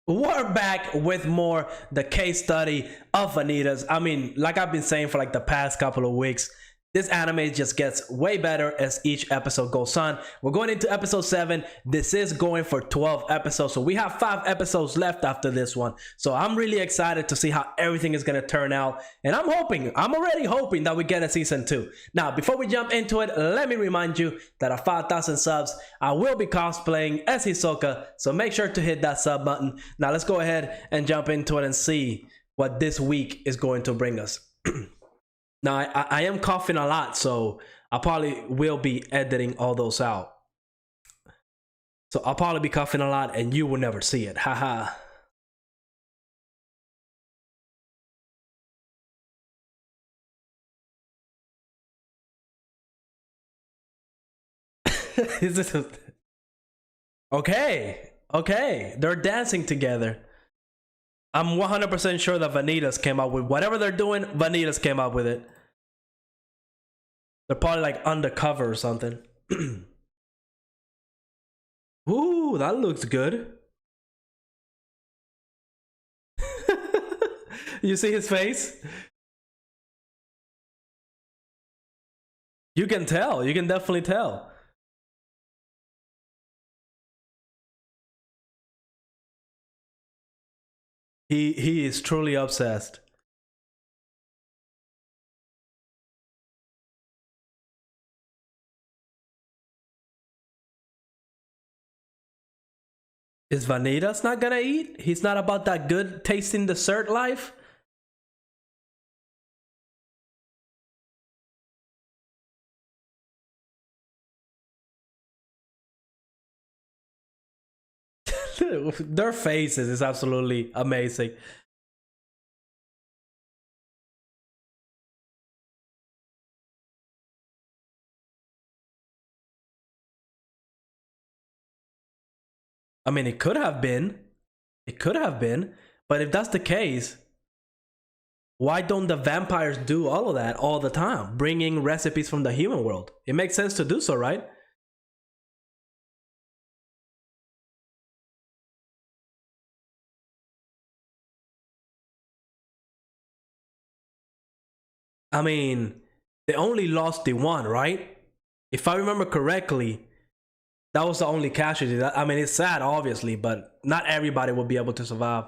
We're back with more the case study of Vanitas. I mean, like I've been saying for like the past couple of weeks, this anime just gets way better as each episode goes on. We're going into episode 7. This is going for 12 episodes, so we have 5 episodes left after this one. So I'm really excited to see how everything is going to turn out, and I'm already hoping that we get a season 2. Now, before we jump into it, let me remind you that at 5,000 subs, I will be cosplaying as Hisoka, so make sure to hit that sub button. Now let's go ahead and jump into it and see what this week is going to bring us. Now, I am coughing a lot, so I probably will be editing all those out. So I'll probably be coughing a lot and you will never see it. Haha. Is this okay? Okay, they're dancing together. I'm 100% sure that Vanitas came up with whatever they're doing. Vanitas came up with it. They're probably like undercover or something. Ooh, that looks good. You see his face? You can tell. You can definitely tell. He is truly obsessed. Is Vanitas not gonna eat? He's not about that good tasting dessert life? Their faces is absolutely amazing. I mean, it could have been. It could have been. But if that's the case, why don't the vampires do all of that all the time? Bringing recipes from the human world. It makes sense to do so, right? I mean, they only lost the one, right? If I remember correctly, that was the only casualty. I mean, it's sad, obviously, but not everybody will be able to survive.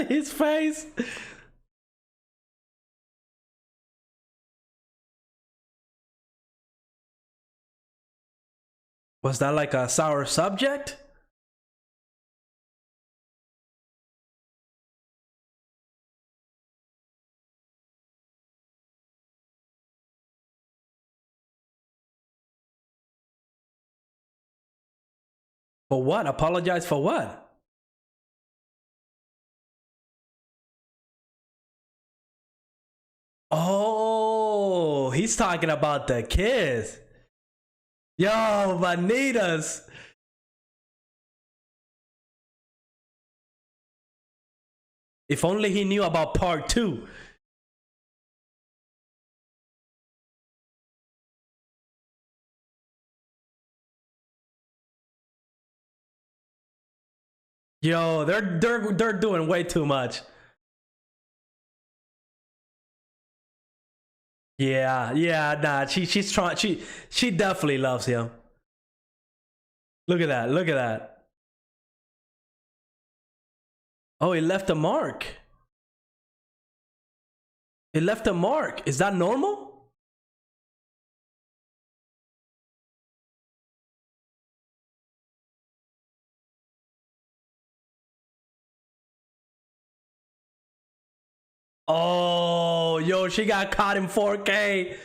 His face. Was that like a sour subject? For what? Apologize for what? Oh, he's talking about the kids. Yo, Vanitas. If only he knew about part 2. Yo, they're doing way too much. Yeah, yeah, nah. She's trying. She definitely loves him. Look at that. Look at that. Oh, he left a mark. He left a mark. Is that normal? Oh, yo, she got caught in 4K.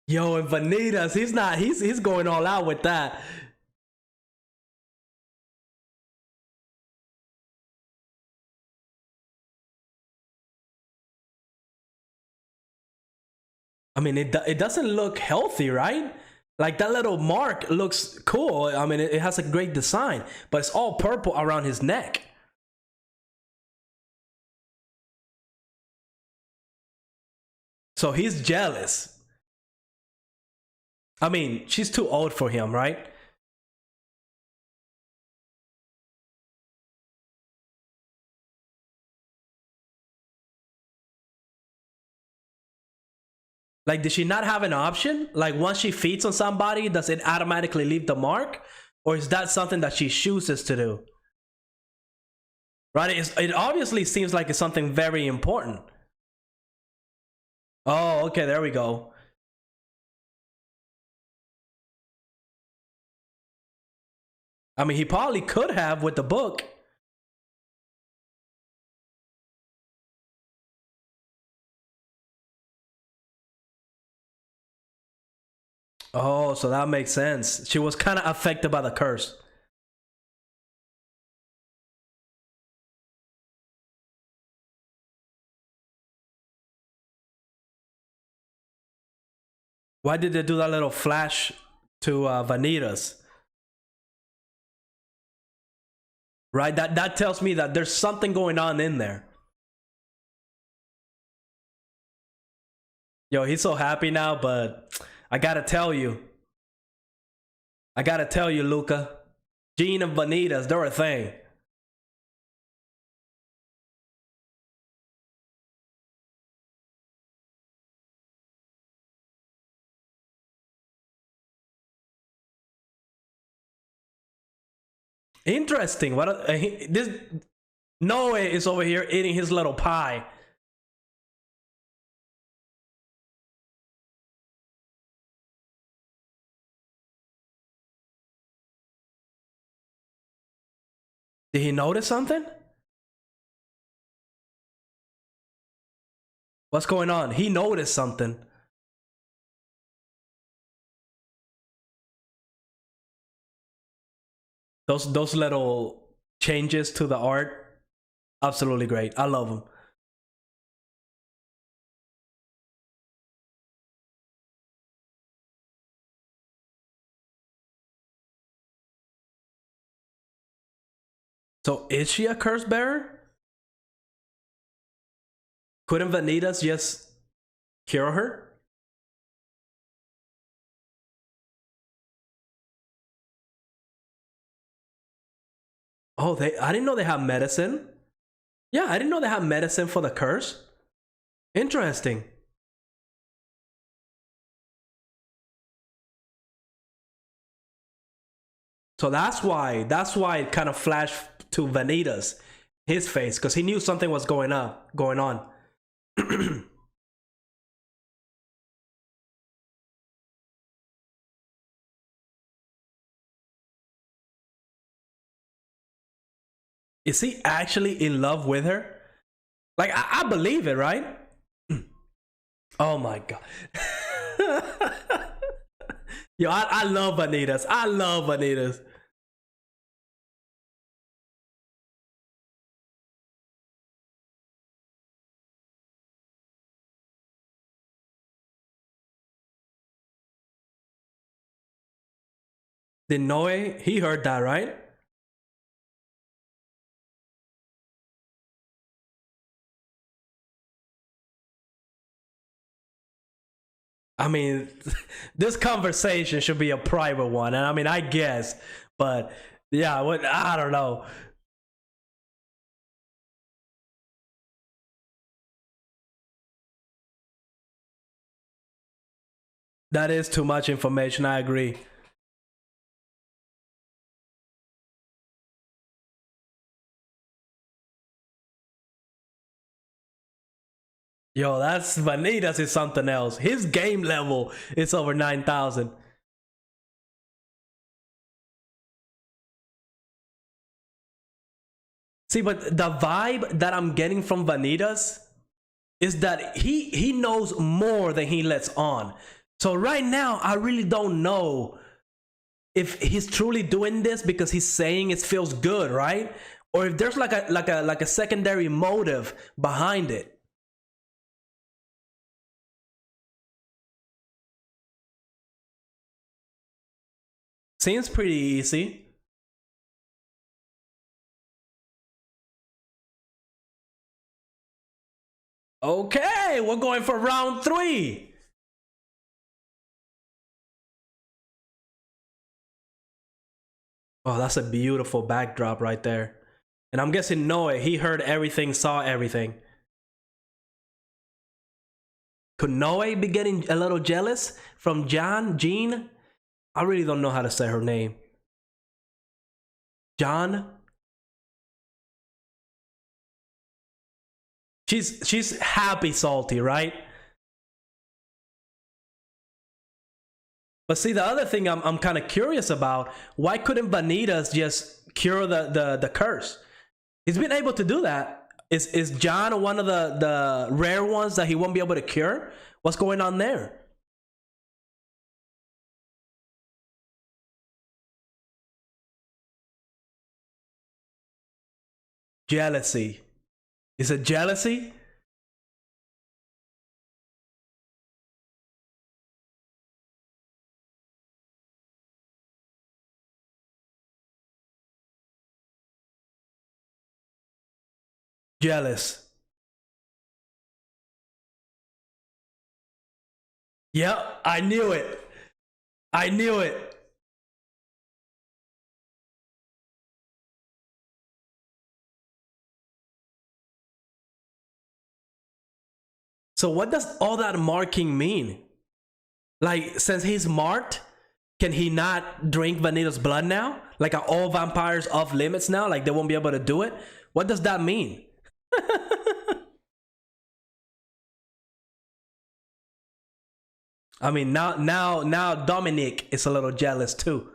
Yo, and Vanitas, he's not. He's going all out with that. I mean, it doesn't look healthy, right? Like that little mark looks cool. I mean, it has a great design, but it's all purple around his neck. So he's jealous. I mean, she's too old for him, right? Like, did she not have an option? Like, once she feeds on somebody, does it automatically leave the mark? Or is that something that she chooses to do? Right? It obviously seems like it's something very important. Oh, okay, there we go. I mean, he probably could have with the book. Oh, so that makes sense. She was kind of affected by the curse. Why did they do that little flash to Vanitas? Right? That tells me that there's something going on in there. Yo, he's so happy now, but I gotta tell you. I gotta tell you, Luca. Gene and Vanitas, they're a thing. Interesting. What this Noe is over here eating his little pie. Did he notice something? What's going on? He noticed something. Those little changes to the art, absolutely great. I love them. So is she a curse bearer? Couldn't Vanitas just cure her? Oh, I didn't know they have medicine. Yeah, I didn't know they have medicine for the curse. Interesting. So that's why it kind of flashed to Vanitas, his face, because he knew something was going on. Is he actually in love with her? Like I believe it, right? Oh my god. Yo, I love Vanitas. I love Vanitas. Did Noe, he heard that, right? I mean, this conversation should be a private one, and I mean, I guess, but yeah, what I don't know. That is too much information. I agree. Yo, that's Vanitas is something else. His game level is over 9,000. See, but the vibe that I'm getting from Vanitas is that he knows more than he lets on. So right now, I really don't know if he's truly doing this because he's saying it feels good, right? Or if there's like a secondary motive behind it. Seems pretty easy. Okay, we're going for round 3. Oh, that's a beautiful backdrop right there. And I'm guessing Noah, he heard everything, saw everything. Could Noe be getting a little jealous from Jean? I really don't know how to say her name. John? She's happy salty, right? But see, the other thing I'm kind of curious about, why couldn't Vanitas just cure the curse? He's been able to do that. Is John one of the rare ones that he won't be able to cure? What's going on there? Jealousy. Is it jealousy? Jealous. Yep, I knew it. I knew it. So what does all that marking mean? Like, since he's marked, can he not drink Vanita's blood now? Like, are all vampires off limits now? Like, they won't be able to do it? What does that mean? I mean, now Dominic is a little jealous too.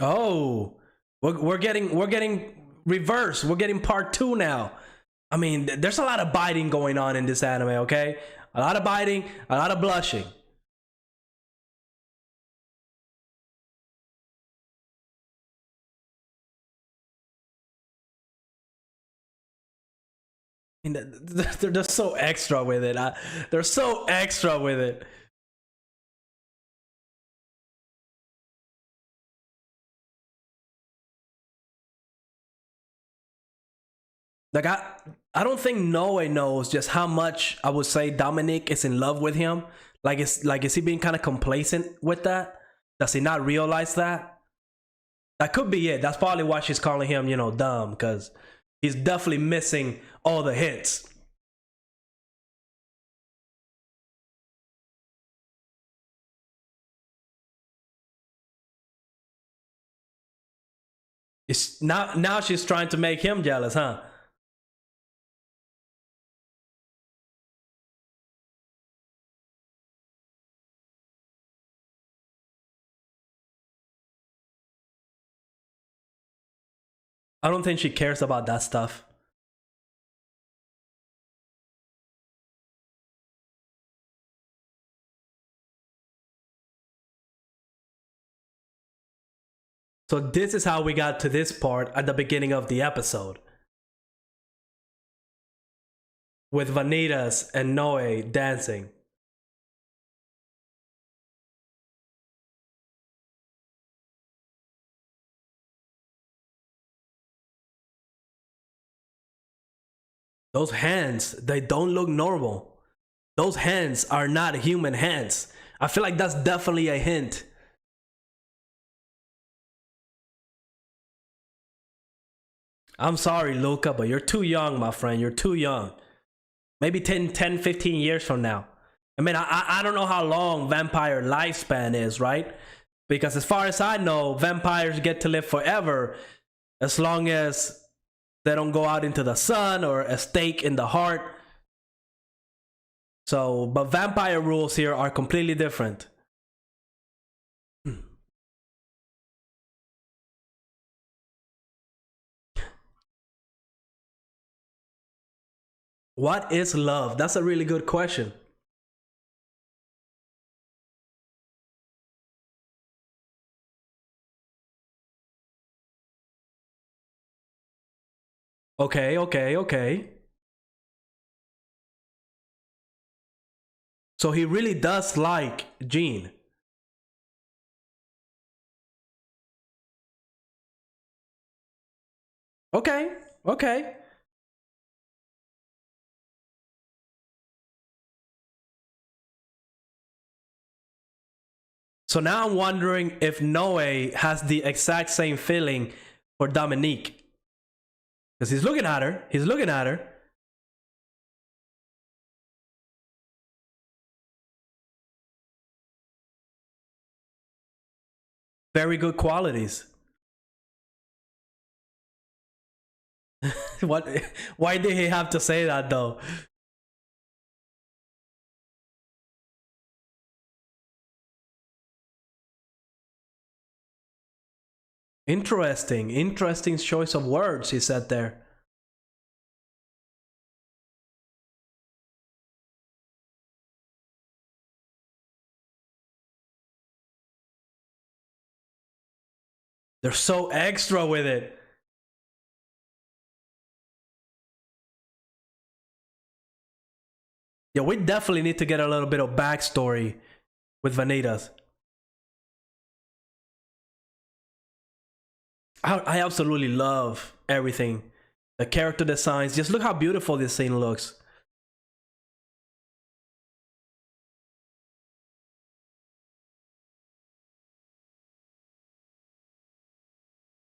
Oh, we're getting reverse. We're getting part 2 now. I mean, there's a lot of biting going on in this anime. Okay, a lot of biting, a lot of blushing. I mean, they're just so extra with it. They're so extra with it. Like I don't think Noe knows just how much I would say Dominic is in love with him. Like is he being kind of complacent with that? Does he not realize that? That could be it. That's probably why she's calling him, dumb, because he's definitely missing all the hits. It's now she's trying to make him jealous, huh? I don't think she cares about that stuff. So this is how we got to this part at the beginning of the episode. With Vanitas and Noe dancing. Those hands, they don't look normal. Those hands are not human hands. I feel like that's definitely a hint. I'm sorry, Luca, but you're too young, my friend. You're too young. Maybe 15 years from now. I mean, I don't know how long vampire lifespan is, right? Because as far as I know, vampires get to live forever as long as they don't go out into the sun or a stake in the heart. So, but vampire rules here are completely different. What is love? That's a really good question. Okay, okay, okay. So he really does like Jean. Okay, okay. So now I'm wondering if Noe has the exact same feeling for Dominique. Because he's looking at her. He's looking at her. Very good qualities. What? Why did he have to say that though? Interesting choice of words he said there. They're so extra with it. Yeah, we definitely need to get a little bit of backstory with Vanitas. I absolutely love everything. The character designs. Just look how beautiful this scene looks.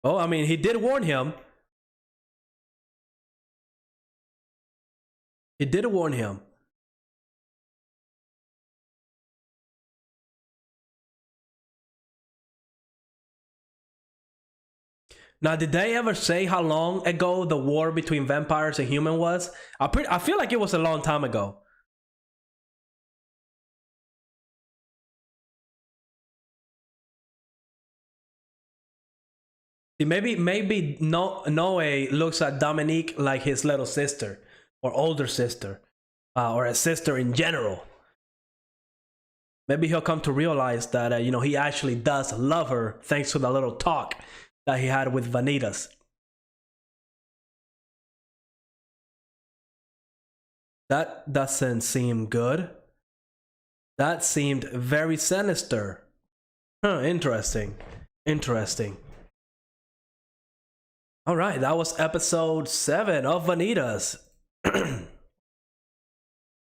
Oh, I mean, he did warn him. He did warn him. Now, did they ever say how long ago the war between vampires and humans was? I feel like it was a long time ago. See, maybe Noe looks at Dominique like his little sister or older sister, or a sister in general. Maybe he'll come to realize that he actually does love her thanks to the little talk that he had with Vanitas. That doesn't seem good. That seemed very sinister. Huh, interesting. Interesting. All right, that was episode 7 of Vanitas.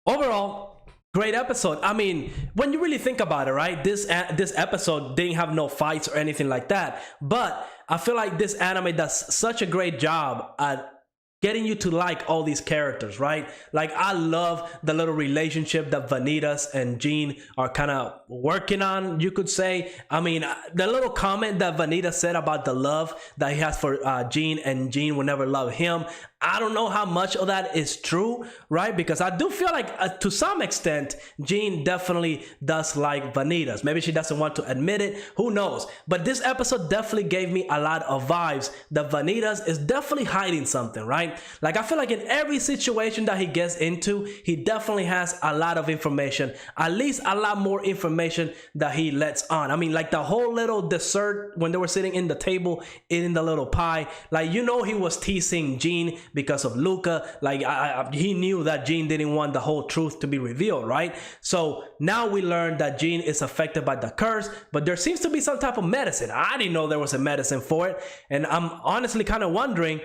Overall, great episode. I mean, when you really think about it, right? This episode didn't have no fights or anything like that, but I feel like this anime does such a great job at getting you to like all these characters, right? Like, I love the little relationship that Vanitas and Jean are kind of working on, you could say. I mean, the little comment that Vanitas said about the love that he has for Jean, and Jean will never love him, I don't know how much of that is true, right? Because I do feel like to some extent, Jean definitely does like Vanitas. Maybe she doesn't want to admit it. Who knows? But this episode definitely gave me a lot of vibes that Vanitas is definitely hiding something, right? Like, I feel like in every situation that he gets into, he definitely has a lot of information, at least a lot more information that he lets on. I mean, like the whole little dessert when they were sitting in the table eating the little pie, like, he was teasing Jean because of Luca. Like, he knew that Jean didn't want the whole truth to be revealed, right? So now we learn that Jean is affected by the curse, but there seems to be some type of medicine. I didn't know there was a medicine for it, and I'm honestly kind of wondering,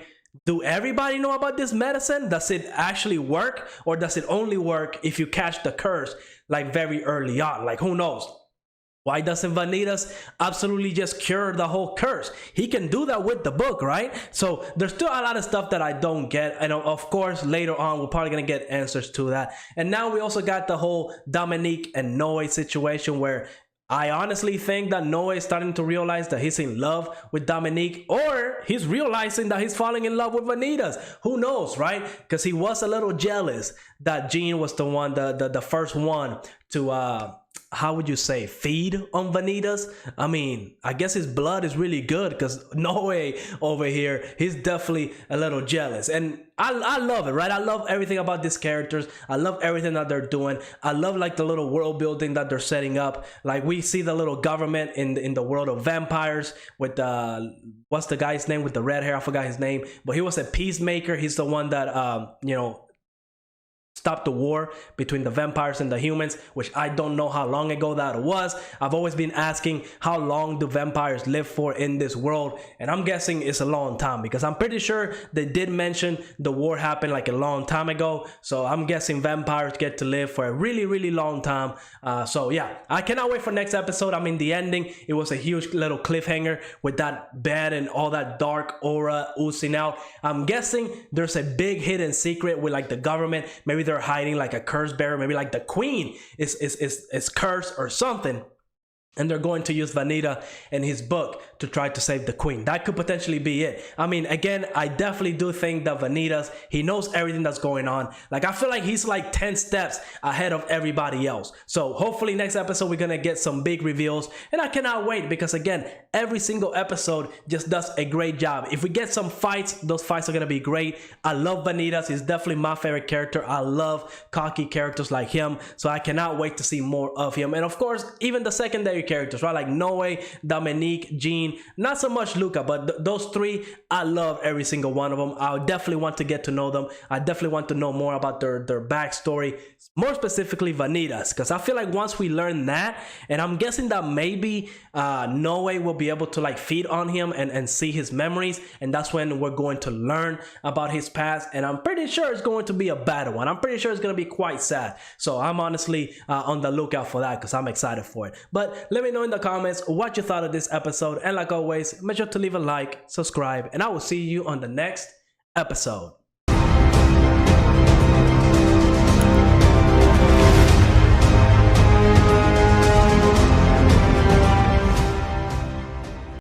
do everybody know about this medicine? Does it actually work, or does it only work if you catch the curse like very early on? Like, who knows? Why doesn't Vanitas absolutely just cure the whole curse? He can do that with the book, right? So there's still a lot of stuff that I don't get. And of course, later on, we're probably going to get answers to that. And now we also got the whole Dominique and Noe situation, where I honestly think that Noe is starting to realize that he's in love with Dominique, or he's realizing that he's falling in love with Vanitas. Who knows, right? Because he was a little jealous that Jean was the one, the first one to how would you say, feed on Vanitas? I mean, I guess his blood is really good, because Noe over here, he's definitely a little jealous. And I love it, right? I love everything about these characters. I love everything that they're doing. I love like the little world building that they're setting up. Like, we see the little government in the world of vampires with what's the guy's name with the red hair? I forgot his name, but he was a peacemaker. He's the one that stop the war between the vampires and the humans, which I don't know how long ago that was. I've always been asking, how long do vampires live for in this world? And I'm guessing it's a long time, because I'm pretty sure they did mention the war happened like a long time ago. So I'm guessing vampires get to live for a really, really long time. So yeah, I cannot wait for next episode. I mean, the ending, it was a huge little cliffhanger with that bed and all that dark aura oozing out. I'm guessing there's a big hidden secret with like the government. Maybe they're hiding like a curse bearer. Maybe like the queen is cursed or something, and they're going to use Vanita and his book to try to save the queen. That could potentially be it. I mean, again, I definitely do think that Vanitas, he knows everything that's going on. Like, I feel like he's like 10 steps ahead of everybody else. So hopefully next episode, we're gonna get some big reveals. And I cannot wait, because again, every single episode just does a great job. If we get some fights, those fights are gonna be great. I love Vanitas. He's definitely my favorite character. I love cocky characters like him. So I cannot wait to see more of him. And of course, even the secondary characters, right? Like Noe, Dominique, Jean, not so much Luca, but those three, I love every single one of them. I definitely want to get to know them. I definitely want to know more about their backstory, more specifically Vanitas, because I feel like once we learn that, and I'm guessing that maybe Noe will be able to like feed on him and see his memories, and that's when we're going to learn about his past. And I'm pretty sure it's going to be a bad one. I'm pretty sure it's going to be quite sad. So I'm honestly on the lookout for that, because I'm excited for it. But let me know in the comments what you thought of this episode, and like always, make sure to leave a like, subscribe, and I will see you on the next episode.